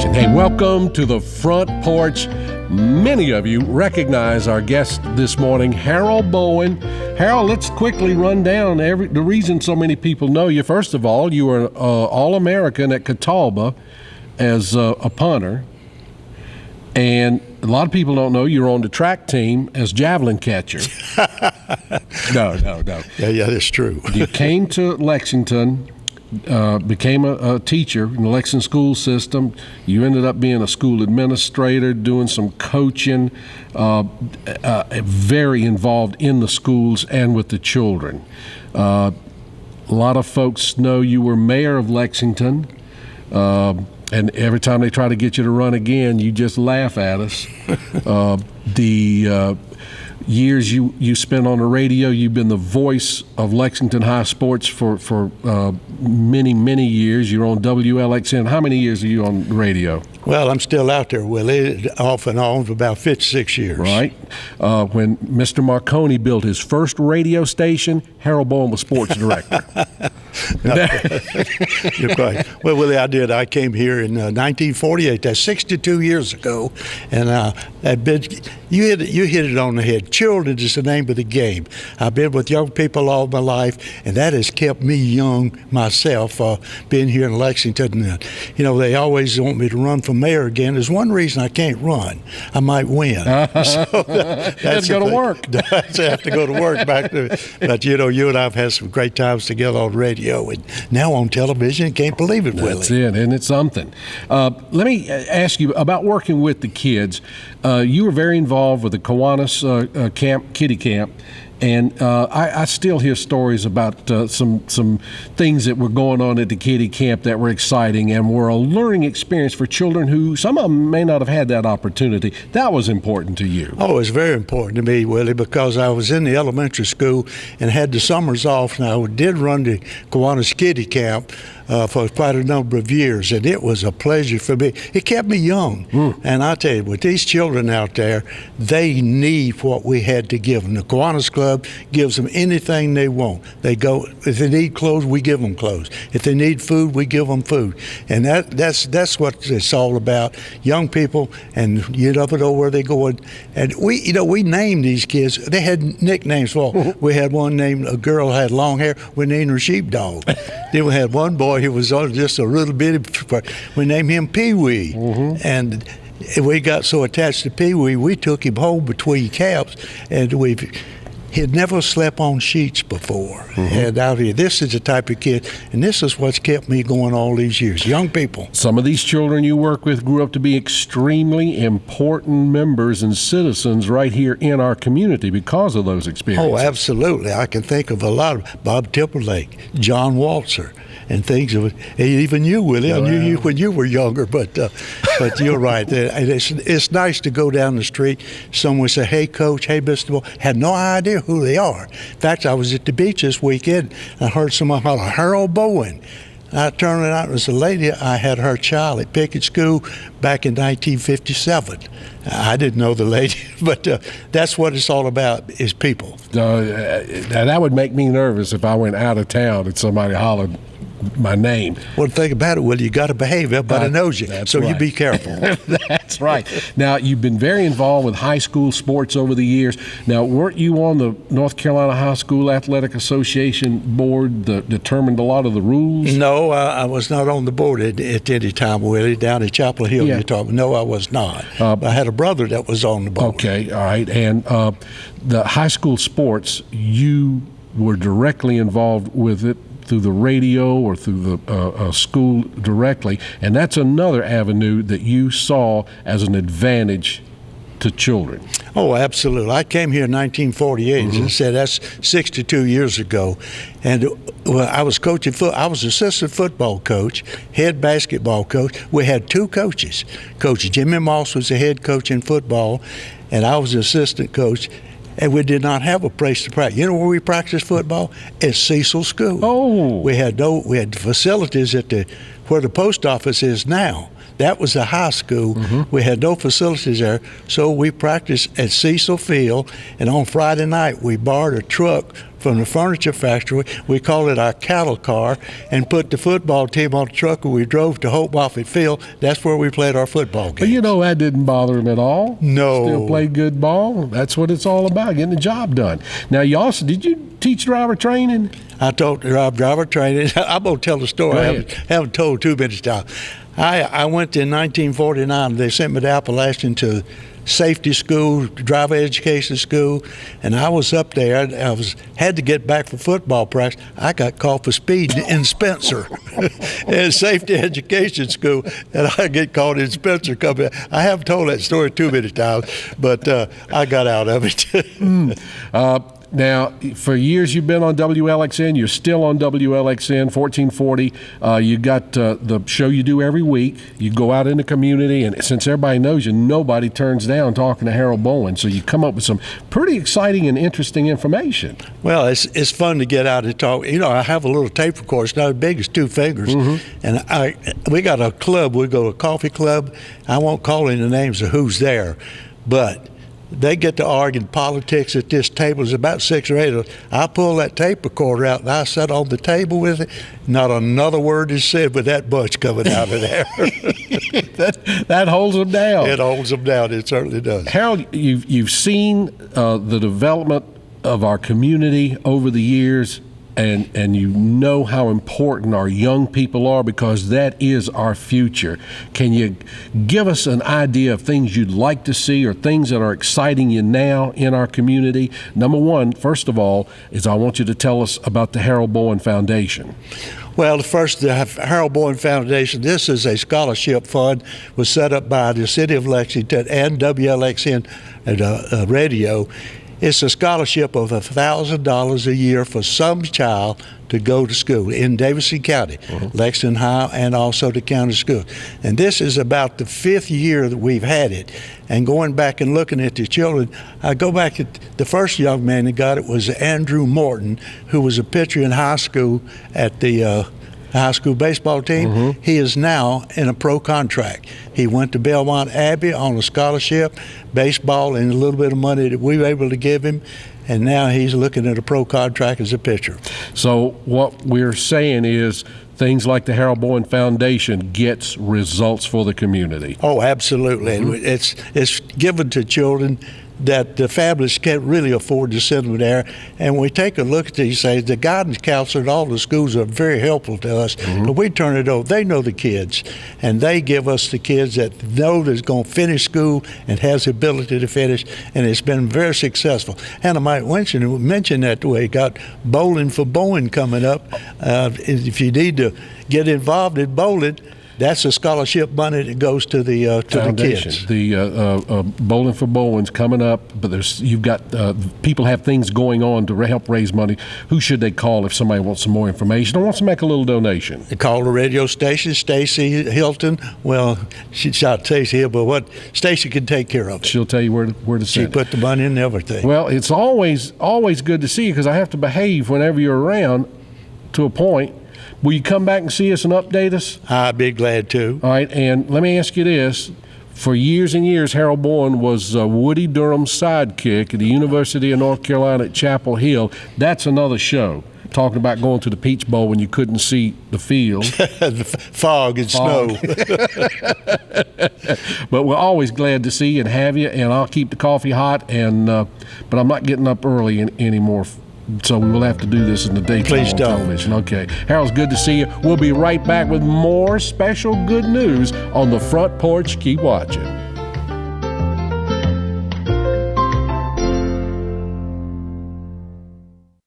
station. Hey, welcome to the Front Porch. Many of you recognize our guest this morning, Harold Bowen. Harold, let's quickly run down the reason so many people know you. First of all, you were All-American at Catawba as a punter. And a lot of people don't know you're on the track team as javelin catcher. No. Yeah, that's true. You came to Lexington, became a teacher in the Lexington school system. You ended up being a school administrator, doing some coaching, very involved in the schools and with the children. A lot of folks know you were mayor of Lexington. And every time they try to get you to run again, you just laugh at us. The years you spent on the radio, you've been the voice of Lexington High sports for many years. You're on WLXN. How many years are you on the radio? Well, I'm still out there, Willie, off and on for about 56 years. Right. When Mr. Marconi built his first radio station, Harold Bowen was sports director. You're right. Well, Willie, I came here in 1948. That's 62 years ago. And you hit it on the head. Children is the name of the game. I've been with young people all my life, and that has kept me young myself, being here in Lexington. They always want me to run for mayor again. There's one reason I can't run. I might win. So that's go to work. I have to go to work back there. But, you and I have had some great times together on radio and now on television. Can't believe it, Willie. That's it, and it's something. Let me ask you about working with the kids. You were very involved with the Kiwanis kiddie camp. And I still hear stories about some things that were going on at the kiddie camp that were exciting and were a learning experience for children who some of them may not have had that opportunity. That was important to you. Oh, it's very important to me, Willie, because I was in the elementary school and had the summers off, and I did run the Kiwanis kiddie camp for quite a number of years, and it was a pleasure for me. It kept me young. And I tell you, with these children out there, they need what we had to give them. The Kiwanis Club gives them anything they want. They go, if they need clothes, we give them clothes. If they need food, we give them food. And that's what it's all about. Young people, and you never know where they're going. And we named these kids. They had nicknames for them. We had one named, a girl had long hair. We named her Sheepdog. Then we had one boy. He was just a little bitty. We named him Pee-wee. And we got so attached to Pee-wee, we took him home between camps, and he'd never slept on sheets before. And out here, this is the type of kid, and this is what's kept me going all these years. Young people. Some of these children you work with grew up to be extremely important members and citizens right here in our community because of those experiences. Oh, absolutely. I can think of a lot of Bob Timberlake, John Waltzer, and things of it. Even you, Willie. I knew you when you were younger, but you're right. It's nice to go down the street. Someone say, "Hey, Coach," "Hey, Mr. Boy," had no idea who they are. In fact, I was at the beach this weekend. And I heard someone holler, "Harold Bowen." And I turned it out, it was a lady. I had her child at Pickett School back in 1957. I didn't know the lady, but that's what it's all about, is people. That would make me nervous if I went out of town and somebody hollered my name. Well, the thing about it, Will, you got to behave. Everybody knows you, so right. You be careful. That's right. Now, you've been very involved with high school sports over the years. Now, weren't you on the North Carolina High School Athletic Association board that determined a lot of the rules? No, I was not on the board at any time, Willie, down at Chapel Hill. Yeah. You're talking. No, I was not. I had a brother that was on the board. Okay, all right. And the high school sports, you were directly involved with it through the radio or through the school directly, and that's another avenue that you saw as an advantage to children. Oh, absolutely. I came here in 1948, as I said, that's 62 years ago, and I was coaching I was assistant football coach, head basketball coach. We had two coaches. Coach Jimmy Moss was the head coach in football, and I was the assistant coach. And we did not have a place to practice. You know where we practiced football? At Cecil School. Oh. We had facilities where the post office is now. That was the high school. We had no facilities there, so we practiced at Cecil Field. And on Friday night, we borrowed a truck from the furniture factory. We called it our cattle car, and put the football team on the truck, and we drove to Hope Moffett Field. That's where we played our football games. But you know, that didn't bother him at all. No. Still played good ball. That's what it's all about, getting the job done. Now, you also, did you teach driver training? I taught driver training. I'm going to tell the story. I haven't told too many times. I went in 1949. They sent me to Appalachian to safety school, driver education school, and I was up there. I had to get back for football practice. I got caught for speeding in Spencer, in safety education school, and I get caught in Spencer coming. I haven't told that story too many times, but I got out of it. Now, for years you've been on WLXN. You're still on WLXN 1440. You got the show you do every week. You go out in the community, and since everybody knows you, nobody turns down talking to Harold Bowen. So you come up with some pretty exciting and interesting information. Well, it's fun to get out and talk. You know, I have a little tape recorder. It's not as big as 2 fingers. And we got a club. We go to a coffee club. I won't call any names of who's there, but they get to arguing politics at this table. There's about 6 or 8 of us. I pull that tape recorder out, and I sat on the table with it. Not another word is said with that bunch coming out of there. that holds them down. It holds them down. It certainly does. Harold, you've seen the development of our community over the years, and you know how important our young people are, because that is our future. Can you give us an idea of things you'd like to see or things that are exciting you now in our community? Number one, first of all, is I want you to tell us about the Harold Bowen Foundation. Well, the Harold Bowen Foundation, this is a scholarship fund, was set up by the City of Lexington and WLXN Radio. It's a scholarship of $1,000 a year for some child to go to school in Davidson County, Lexington High, and also the county school. And this is about the 5th year that we've had it. And going back and looking at the children, I go back at the first young man that got it was Andrew Morton, who was a pitcher in high school at the high school baseball team. He is now in a pro contract. He went to Belmont Abbey on a scholarship, baseball, and a little bit of money that we were able to give him, and now he's looking at a pro contract as a pitcher. So what we're saying is things like the Harold Bowen Foundation gets results for the community. Oh, absolutely. It's given to children that the families can't really afford to send them there. And we take a look at these things. The guidance counselor at all the schools are very helpful to us, but we turn it over. They know the kids, and they give us the kids that know that's going to finish school and has the ability to finish, and it's been very successful. And I might mention that we got Bowling for Bowen coming up. If you need to get involved in bowling, that's a scholarship money that goes to the kids. The Bowling for Bowen's coming up, but you've got people have things going on to help raise money. Who should they call if somebody wants some more information or wants to make a little donation? They call the radio station, Stacy Hilton. Well, she shot Stacy here, but Stacy can take care of it. She'll tell you where to send She put the money in and everything. Well, it's always good to see you, because I have to behave whenever you're around to a point. Will you come back and see us and update us? I'd be glad to. All right, and let me ask you this. For years and years, Harold Bowen was Woody Durham's sidekick at the University of North Carolina at Chapel Hill. That's another show, talking about going to the Peach Bowl when you couldn't see the field. Fog and snow. But we're always glad to see you and have you, and I'll keep the coffee hot, but I'm not getting up early anymore. So we will have to do this in the daytime. Please on don't. television. Okay. Harold's good to see you. We'll be right back with more special good news on the Front Porch. Keep watching.